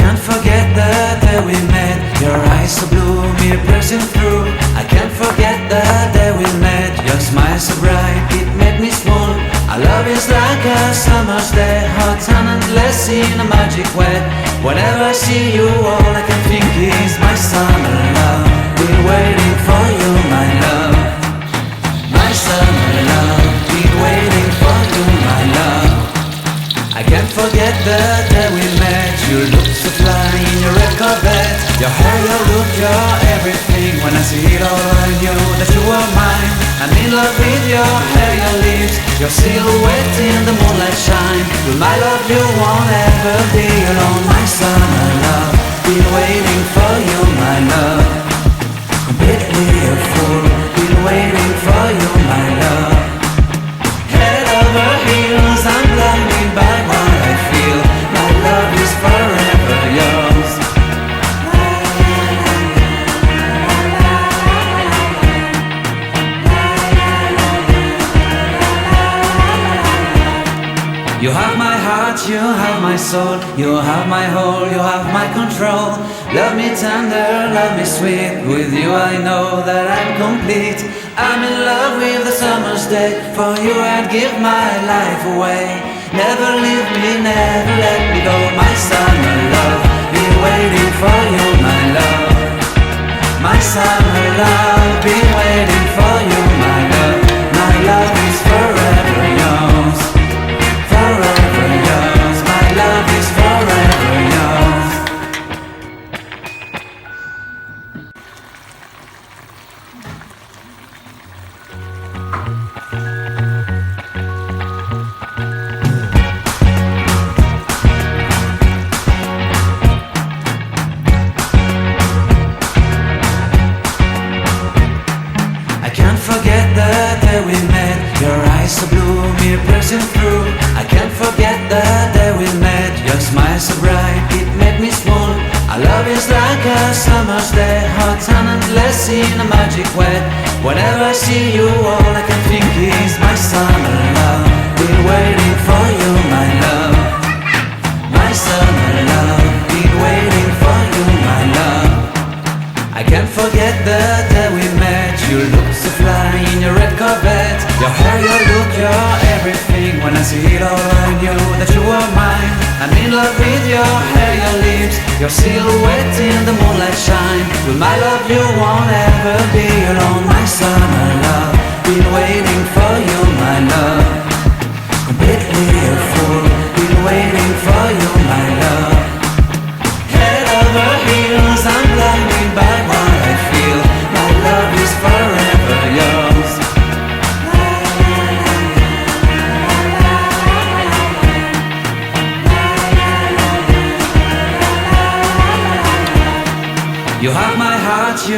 can't forget the day we met. Your eyes so blue, me piercing through. I can't forget the day we met. Your smile so bright, it made me swoon. Our love is like a summer's day, hot and endless in a magic way. Whenever I see you, all I can think is my summer love. Been waiting for you, my love. My summer love. Been waiting for you, my love. I can't forget the day we met. You look so fly in your red Corvette. Your hair, your look, your everything. When I see it all, I knew that you were mine. I'm in love with your hair, your lips, your silhouette in the moonlight shine. With my love you won't ever be alone. My summer love, been waiting for you, my love. Completely a fool, been waiting for you, my love. Head over heels, I'm blinded by what I feel. My love is forever yours. You have my heart, you have my soul, you have my whole, you have my control. Love me tender, love me sweet. With you I know that I'm complete. I'm in love with the summer's day. For you I'd give my life away. Never leave me, never let me go. My summer love, been waiting for you, my love. My summer love, been waiting for you, my love. My love is forever yours. Forever yours, my love is forever yours. I can't forget the day we met. Your eyes so blue, me piercing through. I can't forget the day we met. Your smile so bright, it made me swoon. Our love is like a summer's day, hot and endless in a magic way. Whenever I see you, all I can think is my summer love. Been waiting for you, my love. My summer love, been waiting for you, my love. I can't forget the day we met. You look so fly in your red Corvette. Your hair, your look, your everything. When I see it all, I knew that you were mine. I'm in love with your hair, your lips, your silhouette in the moonlight shine. With my love you won't ever be alone. My summer love, been waiting for you, my love. Completely a fool, been waiting for you, my love. Head over heels, I'm blinded by what I feel. My love is forever yours. You have my heart, you